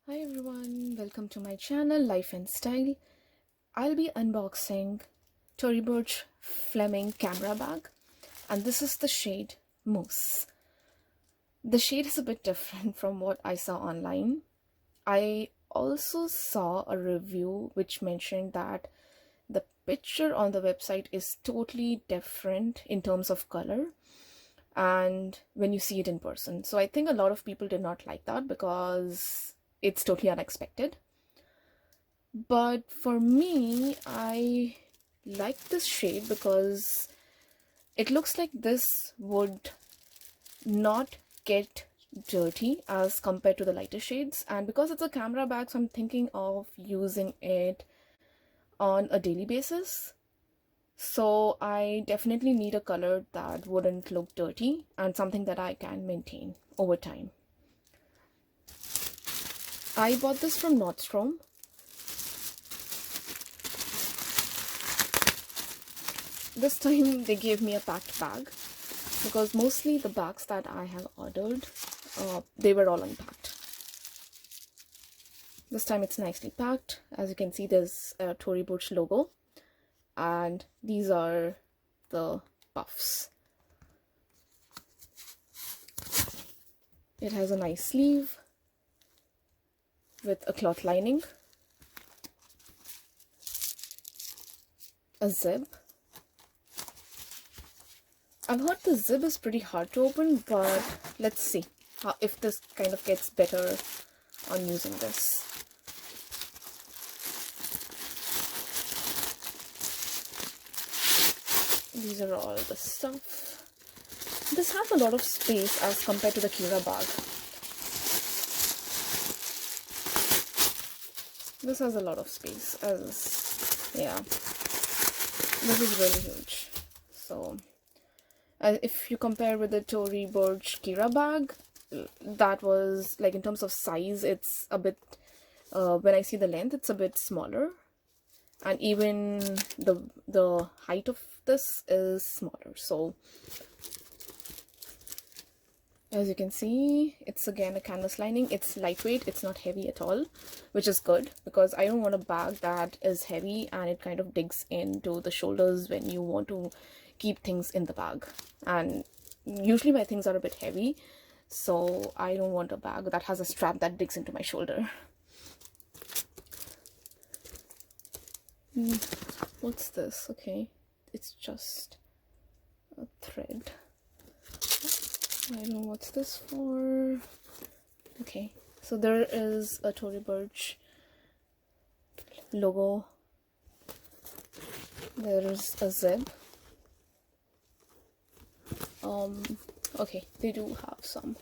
Hi everyone, welcome to my channel Life and Style. I'll be unboxing Tory Burch Fleming camera bag, and this is the shade Mousse. The shade is a bit different from what I saw online. I also saw a review which mentioned that the picture on the website is totally different in terms of color and when you see it in person. So I think a lot of people did not like that because it's totally unexpected. But for me, I like this shade because it looks like this would not get dirty as compared to the lighter shades, and because it's a camera bag, so I'm thinking of using it on a daily basis. So I definitely need a color that wouldn't look dirty and something that I can maintain over time. I bought this from Nordstrom. This time they gave me a packed bag because mostly the bags that I have ordered, they were all unpacked. This time it's nicely packed. As you can see, there's a Tory Burch logo, and these are the puffs. It has a nice sleeve with a cloth lining, a zip. I've heard the zip is pretty hard to open, but let's see if this kind of gets better on using this. These are all the stuff. This has a lot of space as compared to the Kira bag. This has a lot of space, yeah, this is really huge. So if you compare with the Tory Burch Kira bag, that was like, in terms of size, it's a bit, when I see the length, it's a bit smaller, and even the height of this is smaller. So as you can see, it's again a canvas lining. It's lightweight, it's not heavy at all, which is good because I don't want a bag that is heavy and it kind of digs into the shoulders when you want to keep things in the bag. And usually my things are a bit heavy, so I don't want a bag that has a strap that digs into my shoulder. What's this? Okay, it's just a thread. I don't know what's this for. Okay, so there is a Tory Burch logo. There's a zip. Okay, they do have some.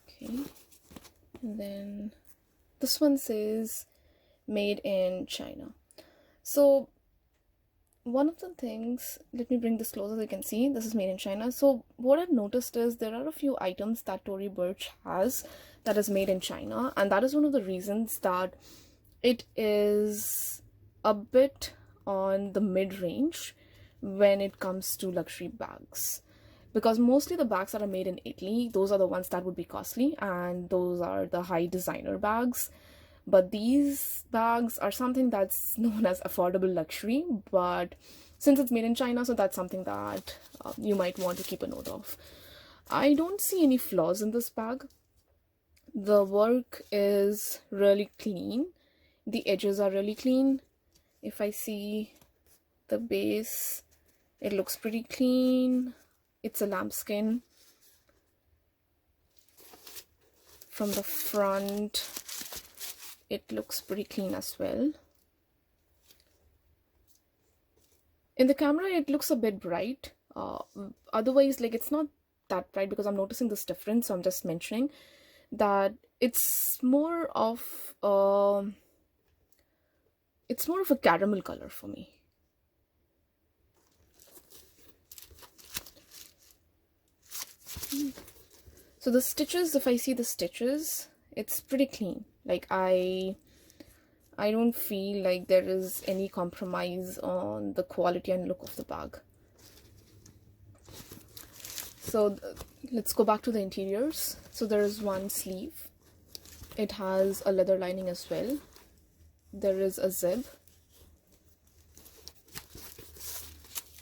Okay, and then this one says made in China. So one of the things, let me bring this closer so you can see, this is made in China. So what I've noticed is there are a few items that Tory Burch has that is made in China, and that is one of the reasons that it is a bit on the mid-range when it comes to luxury bags, because mostly the bags that are made in Italy, those are the ones that would be costly, and those are the high designer bags. But these bags are something that's known as affordable luxury, but since it's made in China, so that's something that you might want to keep a note of. I don't see any flaws in this bag. The work is really clean. The edges are really clean. If I see the base, it looks pretty clean. It's a lambskin. From the front, it looks pretty clean as well. In the camera, it looks a bit bright. Otherwise, like, it's not that bright because I'm noticing this difference. So I'm just mentioning that it's more of a caramel color for me. So the stitches, if I see the stitches, it's pretty clean. Like, I don't feel like there is any compromise on the quality and look of the bag. So let's go back to the interiors. So there is one sleeve. It has a leather lining as well. There is a zip.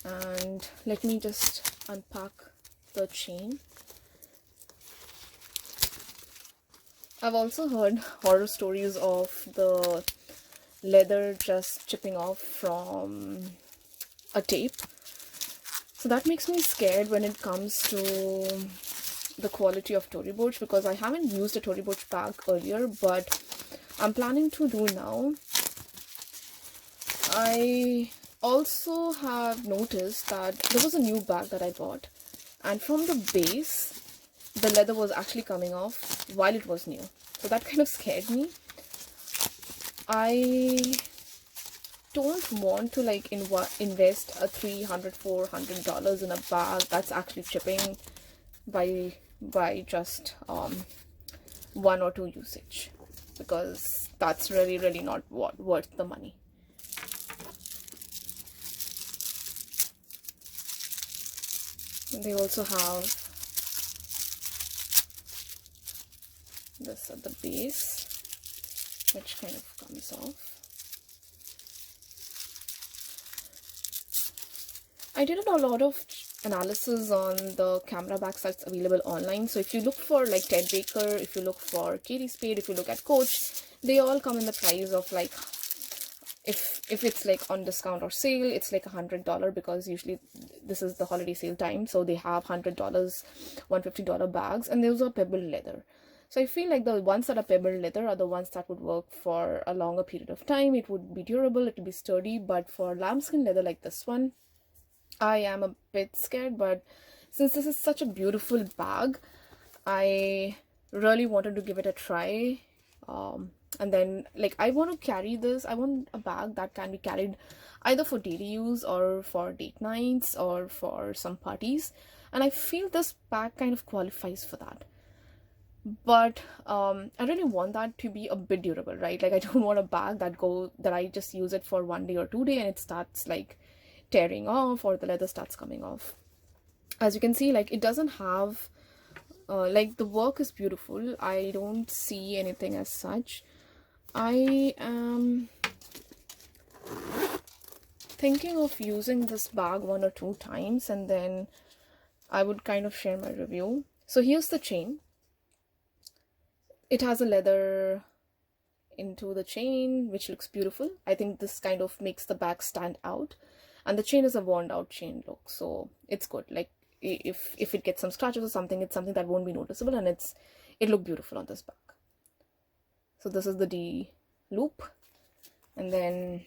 And let me just unpack the chain. I've also heard horror stories of the leather just chipping off from a tape. So that makes me scared when it comes to the quality of Tory Burch, because I haven't used a Tory Burch bag earlier, but I'm planning to do now. I also have noticed that there was a new bag that I bought, and from the base the leather was actually coming off while it was new. So that kind of scared me. I don't want to like invest a $300-400 in a bag that's actually chipping by just 1 or 2 usage, because that's really not worth the money. They also have this at the base, which kind of comes off. I did a lot of analysis on the camera bags that's available online. So if you look for like Ted Baker, if you look for Katie Spade, if you look at Coach, they all come in the price of like, if it's like on discount or sale, it's like $100, because usually this is the holiday sale time. So they have $100, $150 bags, and those are pebble leather. So I feel like the ones that are pebble leather are the ones that would work for a longer period of time. It would be durable, it would be sturdy. But for lambskin leather like this one, I am a bit scared. But since this is such a beautiful bag, I really wanted to give it a try. And then like I want to carry this. I want a bag that can be carried either for daily use or for date nights or for some parties, and I feel this bag kind of qualifies for that. But I really want that to be a bit durable, right? Like I don't want a bag that I just use it for 1 day or 2 days and it starts like tearing off, or the leather starts coming off. As you can see, like it doesn't have like the work is beautiful. I don't see anything as such. I am thinking of using this bag 1 or 2 times, and then I would kind of share my review. So here's the chain. It has a leather into the chain, which looks beautiful. I think this kind of makes the bag stand out, and the chain is a worn out chain look, so it's good. Like if it gets some scratches or something, it's something that won't be noticeable, and it looked beautiful on this bag. So this is the D loop, and then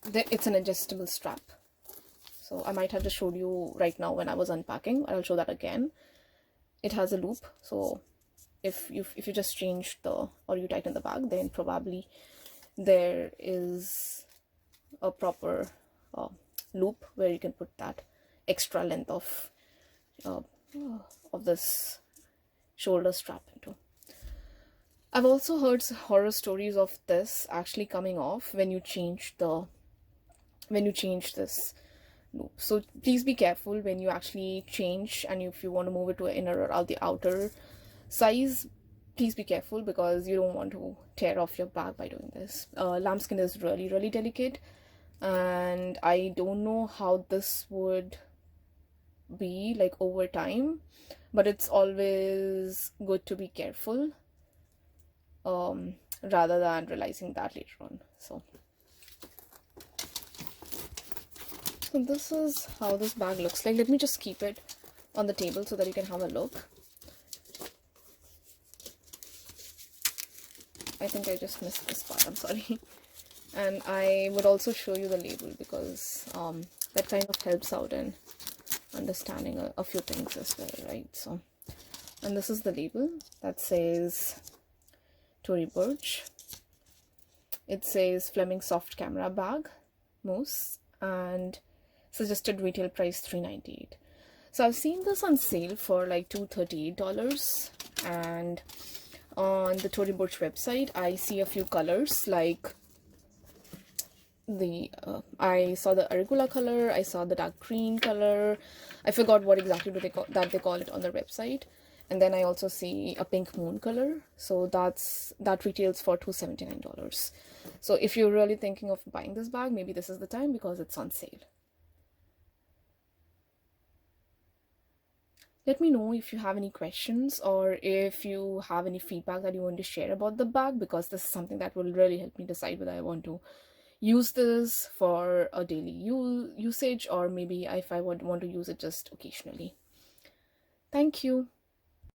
it's an adjustable strap. So I might have just showed you right now when I was unpacking. I'll show that again. It has a loop, so if you just change or you tighten the bag, then probably there is a proper loop where you can put that extra length of this shoulder strap into. I've also heard horror stories of this actually coming off when you change this loop. So please be careful when you actually change, and if you want to move it to an inner or the outer size, please be careful, because you don't want to tear off your bag by doing this. Lambskin is really delicate, and I don't know how this would be like over time, but it's always good to be careful rather than realizing that later on. So this is how this bag looks like. Let me just keep it on the table so that you can have a look. I think I just missed this part, I'm sorry. And I would also show you the label, because that kind of helps out in understanding a few things as well, right? So, and this is the label that says Tory Burch. It says Fleming soft camera bag, mousse, and suggested retail price $398. So I've seen this on sale for like $238, and on the Tory Burch website I see a few colors, like I saw the arugula color, I saw the dark green color. I forgot what exactly do they call it on their website. And then I also see a pink moon color. So that retails for $279. So if you're really thinking of buying this bag, maybe this is the time because it's on sale. Let me know if you have any questions or if you have any feedback that you want to share about the bag, because this is something that will really help me decide whether I want to use this for a daily usage, or maybe if I want to use it just occasionally. Thank you.